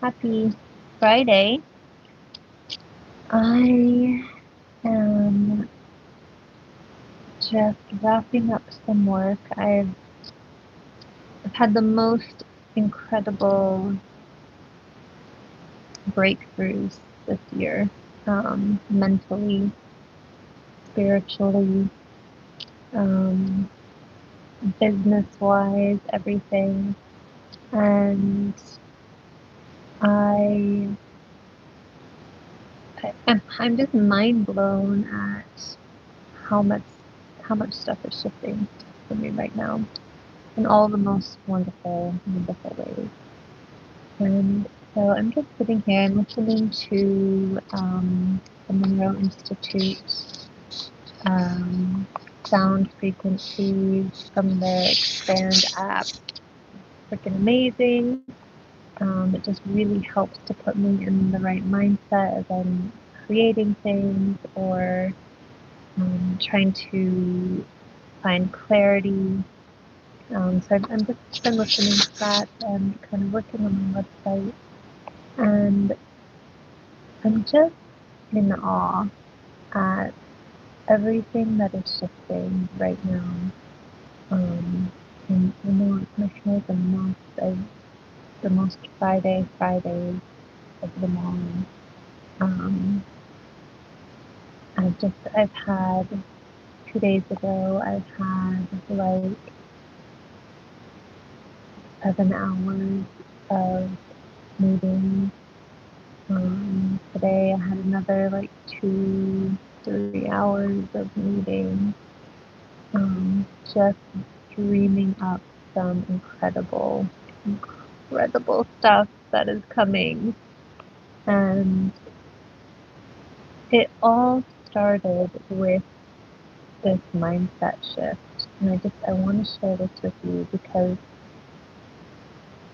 Happy Friday. I am just wrapping up some work. I've had the most incredible breakthroughs this year, mentally, spiritually, um, business-wise, everything. And I, I'm just mind blown at how much how much stuff is shifting for me right now in all the most wonderful, wonderful ways. And so I'm just sitting here and listening to the Monroe Institute sound frequencies from the Expand app. Freaking amazing. It just really helps to put me in the right mindset as I'm creating things or trying to find clarity. So I'm just been listening to that and kind of working on my website. And I'm just in awe at everything that is shifting right now. And I know it's much more than most of the most Fridays of them all. Um, I've had 2 days ago, I've had like 7 hours of meetings. Today I had another like 2, 3 hours of meetings. Just dreaming up some incredible stuff that is coming. And it all started with this mindset shift. And I want to share this with you because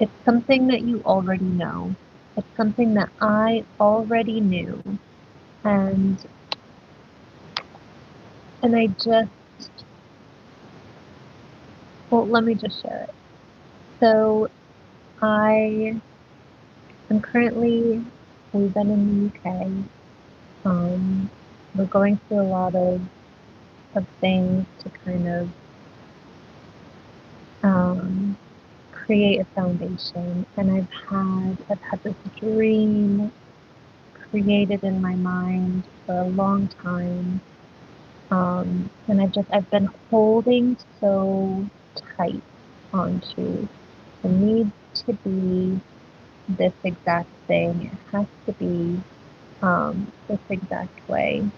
it's something that you already know. It's something that I already knew. And I just, well, let me just share it. So I am currently, we've been in the UK. We're going through a lot of things to kind of create a foundation. And I've had this dream created in my mind for a long time. And I've been holding so tight onto the need to be this exact thing. It has to be this exact way.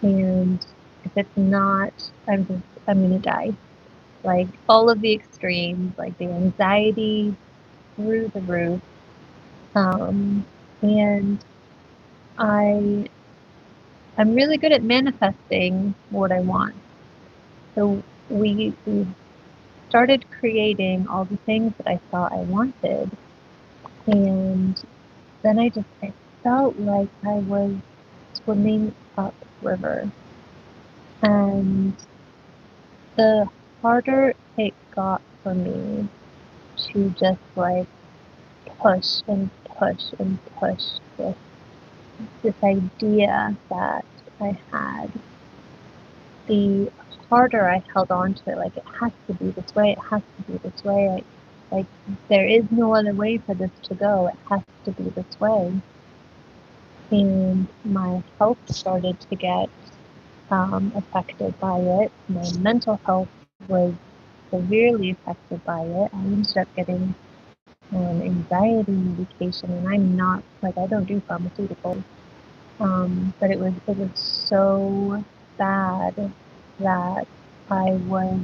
And if it's not, I'm gonna die. Like all of the extremes, like the anxiety through the roof. And I I'm really good at manifesting what I want. So we started creating all the things that I thought I wanted, and then I felt like I was swimming upriver, and the harder it got for me to just like push and push and push this idea that I had, the harder I held on to it. Like it has to be this way. It has to be this way. Like there is no other way for this to go. It has to be this way. And my health started to get affected by it. My mental health was severely affected by it. I ended up getting anxiety medication, and I'm not like I don't do pharmaceuticals. But it was so bad that I was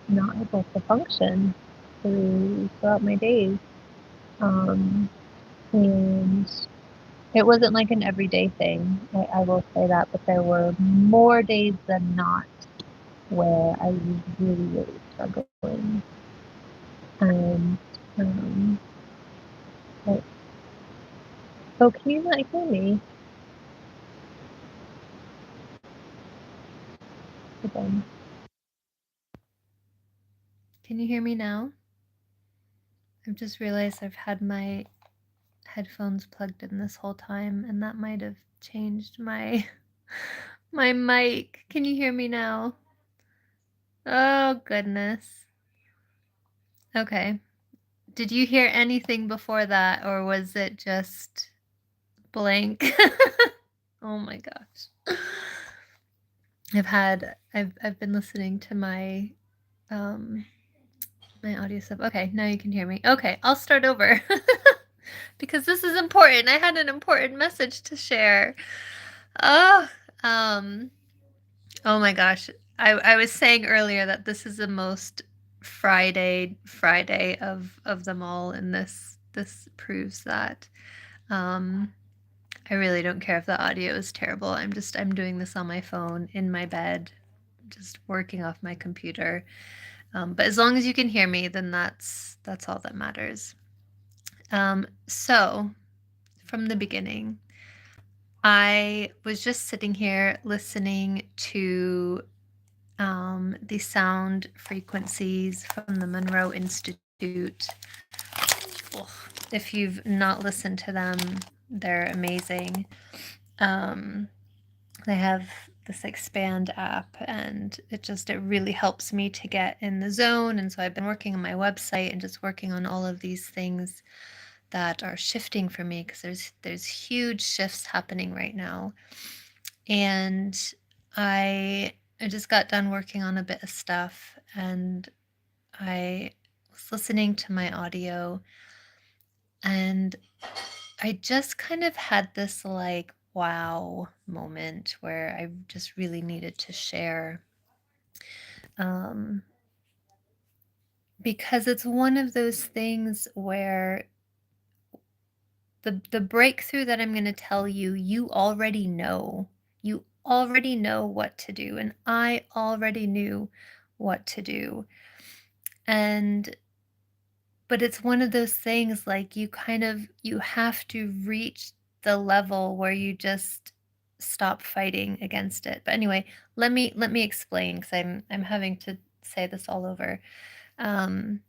not able to function throughout my days. Um, and it wasn't like an everyday thing, I will say that, but there were more days than not where I was really, really struggling. And um, like, oh, can you not hear me? Again. Can you hear me now? I've just realized I've had my headphones plugged in this whole time, and that might have changed my my mic. Can you hear me now? Oh, goodness. Okay. Did you hear anything before that, or was it just blank? Oh my gosh. I've been listening to my my audio stuff. Okay, now you can hear me. Okay, I'll start over. Because this is important. I had an important message to share. Oh, oh my gosh. I was saying earlier that this is the most Friday of them all, and this proves that. I really don't care if the audio is terrible. I'm doing this on my phone in my bed, just working off my computer. But as long as you can hear me, then that's all that matters. So from the beginning, I was just sitting here listening to the sound frequencies from the Monroe Institute. Oh, if you've not listened to them, they're amazing. They have this Expand app, and it really helps me to get in the zone. And so I've been working on my website and just working on all of these things that are shifting for me, because there's huge shifts happening right now. And I just got done working on a bit of stuff, and I was listening to my audio, and I just kind of had this like wow moment where I just really needed to share, because it's one of those things where the breakthrough that I'm going to tell you, you already know. You already know what to do, and I already knew what to do. But it's one of those things, like, you have to reach the level where you just stop fighting against it. But anyway, let me explain, because I'm having to say this all over. I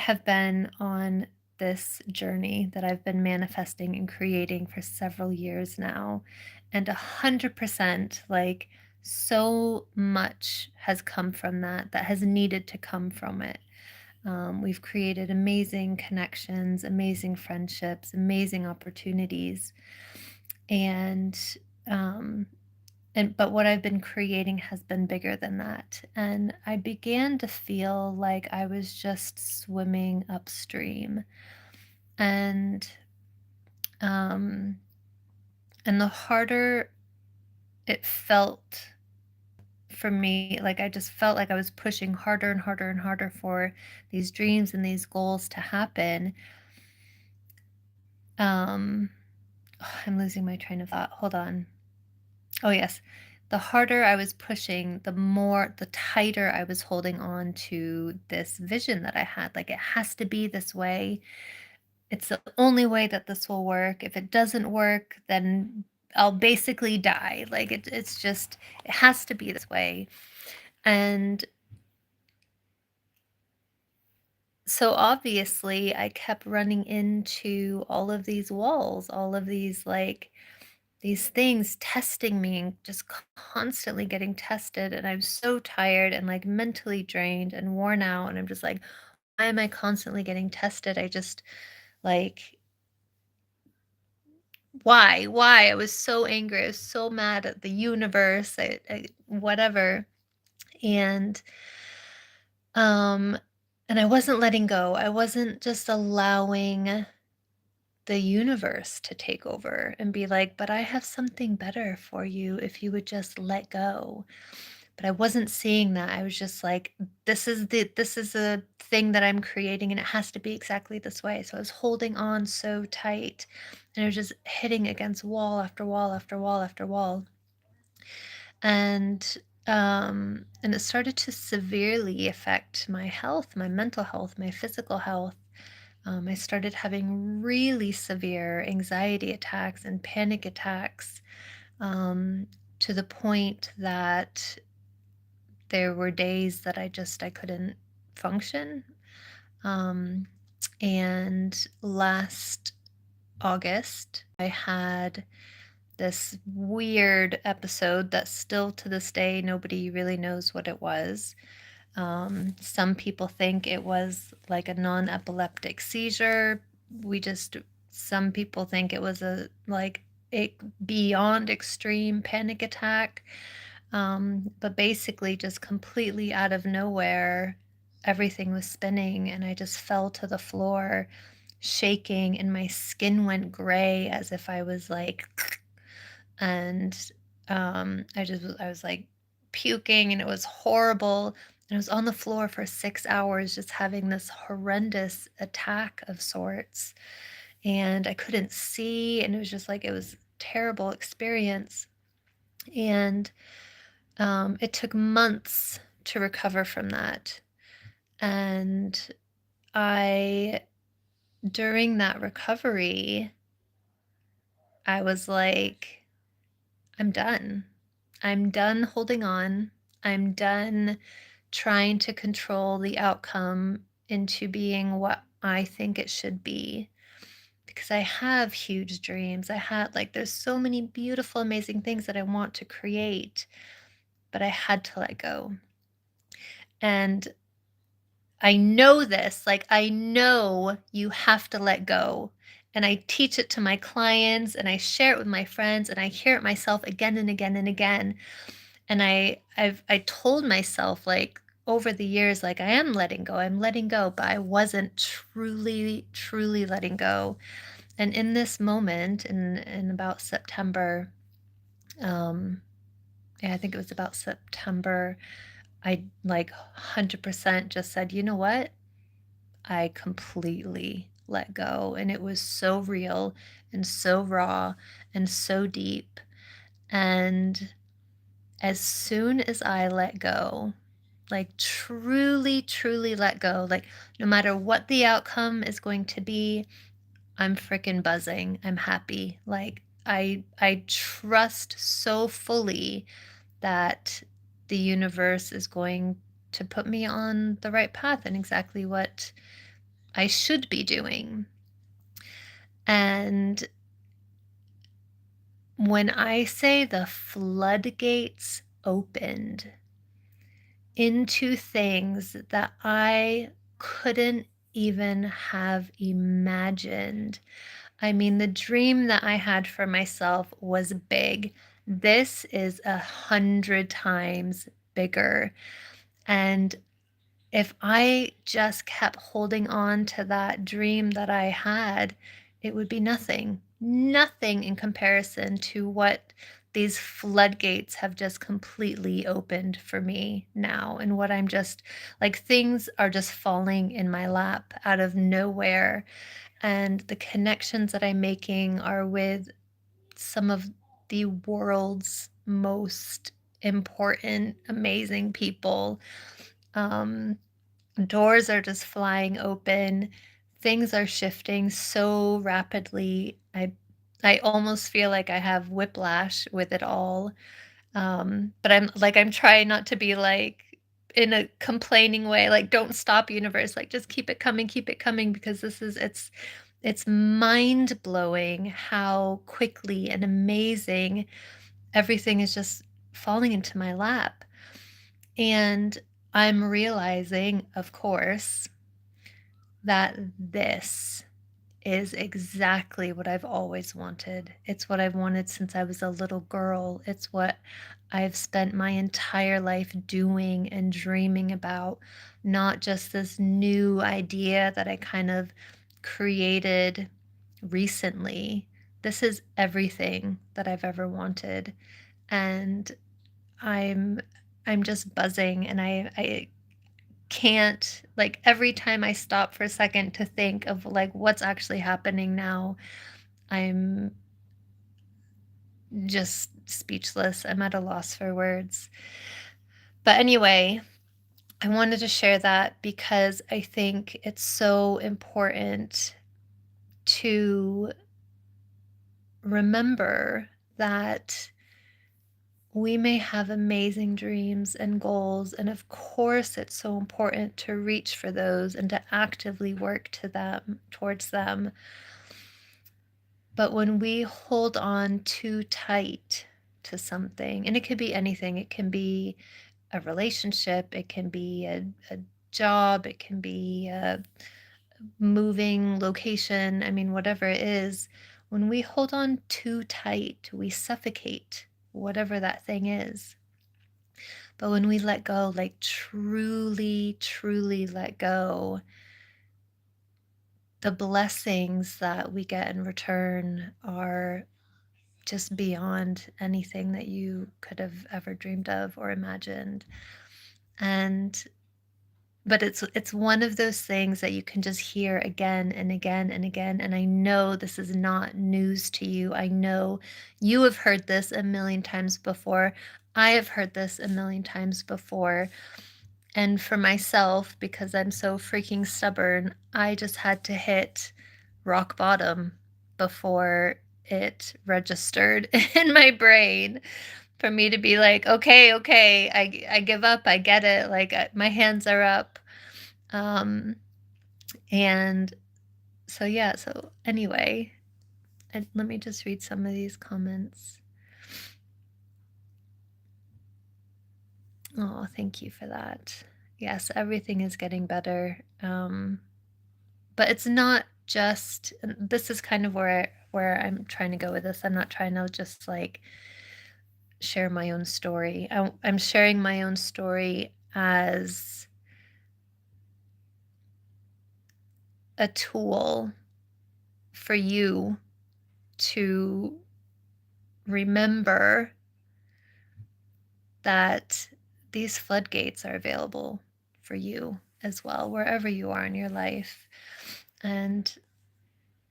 have been on this journey that I've been manifesting and creating for several years now, and 100%, like, so much has come from that has needed to come from it. We've created amazing connections, amazing friendships, amazing opportunities, and um, but what I've been creating has been bigger than that. And I began to feel like I was just swimming upstream. And um and the harder it felt for me, like, I just felt like I was pushing harder and harder and harder for these dreams and these goals to happen. Um I'm losing my train of thought. Hold on. Oh, yes. The harder I was pushing, the tighter I was holding on to this vision that I had. Like, it has to be this way. It's the only way that this will work. If it doesn't work, then I'll basically die. Like, it's just, it has to be this way. And so obviously, I kept running into all of these walls, all of these, like, these things testing me, and just constantly getting tested, and I'm so tired and, like, mentally drained and worn out, and I'm just like, why am I constantly getting tested? I just, like, why? I was so angry. I was so mad at the universe. Whatever. And um and I wasn't letting go. I wasn't just allowing the universe to take over and be like, but I have something better for you if you would just let go. But I wasn't seeing that. I was just like, this is a thing that I'm creating, and it has to be exactly this way. So I was holding on so tight, and I was just hitting against wall after wall after wall after wall. And it started to severely affect my health, my mental health, my physical health. I started having really severe anxiety attacks and panic attacks, um, to the point that there were days that I couldn't function. Um, And last August, I had this weird episode that still to this day, nobody really knows what it was. Some people think it was like a non-epileptic seizure. Some people think it was a beyond extreme panic attack. But basically, just completely out of nowhere, everything was spinning, and I just fell to the floor, shaking, and my skin went gray as if I was like, and I was like puking, and it was horrible. And I was on the floor for 6 hours, just having this horrendous attack of sorts, and I couldn't see, and it was just like it was a terrible experience. And it took months to recover from that. And I, during that recovery, I was like, I'm done. I'm done holding on. I'm done trying to control the outcome into being what I think it should be. Because I have huge dreams. There's so many beautiful, amazing things that I want to create, but I had to let go. And I know this, like, I know you have to let go. And I teach it to my clients, and I share it with my friends, and I hear it myself again and again and again. And I told myself, like, over the years, like, I am letting go, I'm letting go, but I wasn't truly, truly letting go. And in this moment, in about September, um, yeah, I think it was about September, I like 100% just said, you know what? I completely let go. And it was so real and so raw and so deep. And as soon as I let go, like truly, truly let go, like no matter what the outcome is going to be, I'm freaking buzzing. I'm happy. Like I trust so fully that the universe is going to put me on the right path and exactly what I should be doing. And when I say the floodgates opened into things that I couldn't even have imagined. I mean, the dream that I had for myself was big. This is 100 times bigger. And if I just kept holding on to that dream that I had, it would be nothing, nothing in comparison to what these floodgates have just completely opened for me now. And what I'm just like, things are just falling in my lap out of nowhere. And the connections that I'm making are with some of the world's most important, amazing people. Um, Doors are just flying open. Things are shifting so rapidly. I almost feel like I have whiplash with it all. But I'm trying not to be like in a complaining way, like don't stop universe, like just keep it coming because it's mind blowing how quickly and amazing everything is just falling into my lap. And I'm realizing, of course, that this is exactly what I've always wanted. It's what I've wanted since I was a little girl. It's what I've spent my entire life doing and dreaming about, not just this new idea that I kind of created recently. This is everything that I've ever wanted. And I'm I'm just buzzing, and I can't, like, every time I stop for a second to think of like what's actually happening now, I'm just speechless. I'm at a loss for words. But anyway, I wanted to share that because I think it's so important to remember that we may have amazing dreams and goals, and of course it's so important to reach for those and to actively work towards them. But when we hold on too tight to something, and it could be anything, it can be a relationship, it can be a job, it can be a moving location, I mean, whatever it is, when we hold on too tight, we suffocate whatever that thing is. But when we let go, like truly, truly let go, the blessings that we get in return are just beyond anything that you could have ever dreamed of or imagined. And but it's one of those things that you can just hear again and again and again. And I know this is not news to you. I know you have heard this a million times before. I have heard this a million times before. And for myself, because I'm so freaking stubborn, I just had to hit rock bottom before it registered in my brain for me to be like, okay, I give up, I get it, like my hands are up. Um, and so, yeah, so anyway, let me just read some of these comments. Oh, thank you for that. Yes, everything is getting better. But it's not just, and this is kind of where I'm trying to go with this. I'm not trying to just like share my own story. I'm sharing my own story as a tool for you to remember that these floodgates are available for you as well, wherever you are in your life. And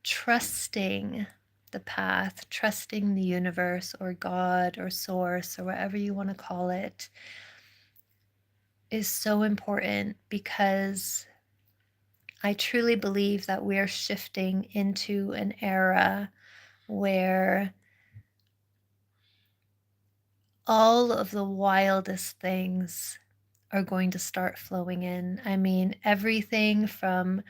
trusting the path, trusting the universe or God or source or whatever you want to call it is so important, because I truly believe that we're shifting into an era where all of the wildest things are going to start flowing in. I mean, everything from,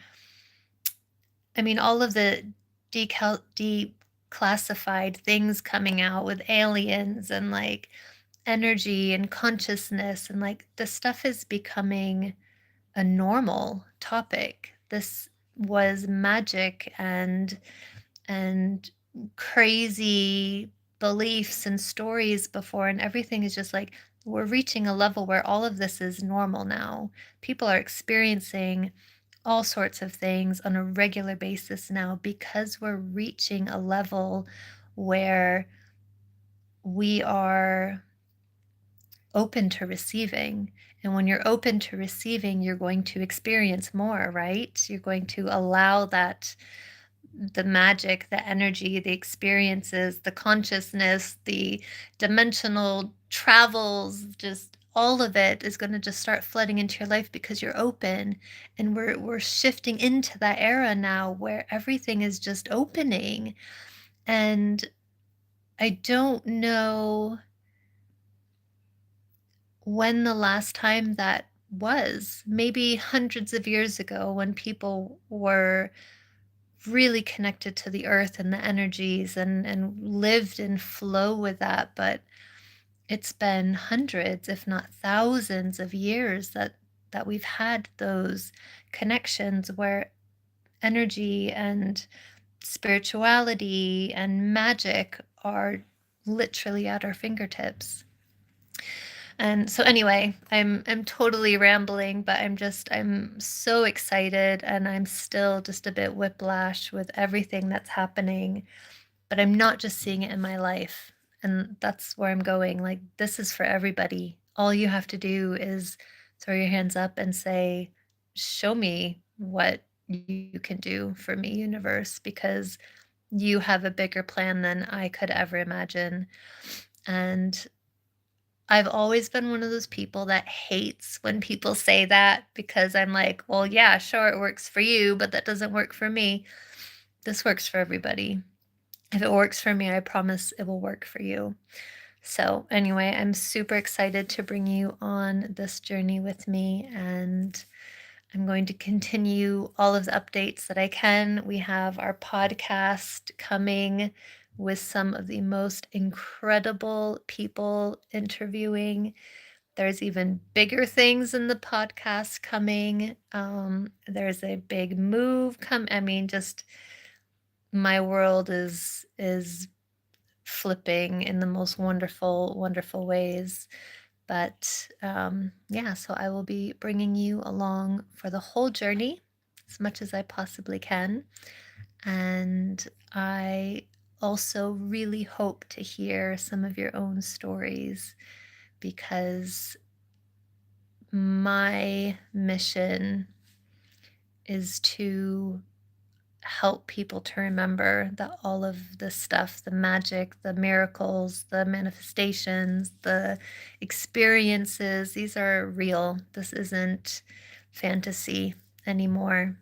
I mean, all of the declassified things coming out with aliens and like energy and consciousness, and like the stuff is becoming a normal topic. This was magic and crazy beliefs and stories before, and everything is just like, we're reaching a level where all of this is normal now. People are experiencing all sorts of things on a regular basis now, because we're reaching a level where we are open to receiving. And when you're open to receiving, you're going to experience more, right? You're going to allow that, the magic, the energy, the experiences, the consciousness, the dimensional travels, just all of it is going to just start flooding into your life because you're open. And we're shifting into that era now where everything is just opening. And I don't know when the last time that was. Maybe hundreds of years ago, when people were really connected to the earth and the energies and lived in flow with that. But it's been hundreds, if not thousands of years that we've had those connections where energy and spirituality and magic are literally at our fingertips. And so anyway, I'm totally rambling, but I'm so excited, and I'm still just a bit whiplash with everything that's happening, but I'm not just seeing it in my life. And that's where I'm going. Like, this is for everybody. All you have to do is throw your hands up and say, show me what you can do for me, universe, because you have a bigger plan than I could ever imagine. And I've always been one of those people that hates when people say that, because I'm like, well, yeah, sure, it works for you, but that doesn't work for me. This works for everybody. If it works for me, I promise it will work for you. So, anyway, I'm super excited to bring you on this journey with me, and I'm going to continue all of the updates that I can. We have our podcast coming with some of the most incredible people interviewing. There's even bigger things in the podcast coming. There's a big move I mean, just my world is flipping in the most wonderful, wonderful ways. But yeah, so I will be bringing you along for the whole journey as much as I possibly can. And I also really hope to hear some of your own stories, because my mission is to help people to remember that all of the stuff, the magic, the miracles, the manifestations, the experiences, these are real. This isn't fantasy anymore.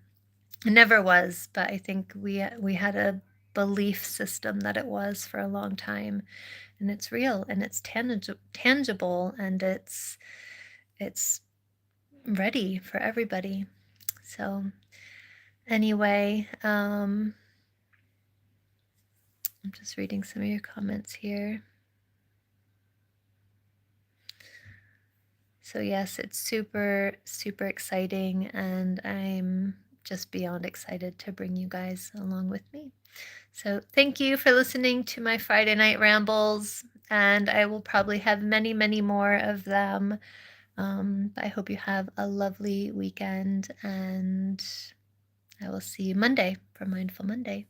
It never was, but I think we had a belief system that it was for a long time, and it's real and it's tangible, and it's ready for everybody. So anyway, I'm just reading some of your comments here. So yes, it's super, super exciting, and I'm just beyond excited to bring you guys along with me. So thank you for listening to my Friday night rambles, and I will probably have many, many more of them. But I hope you have a lovely weekend, and I will see you Monday for Mindful Monday.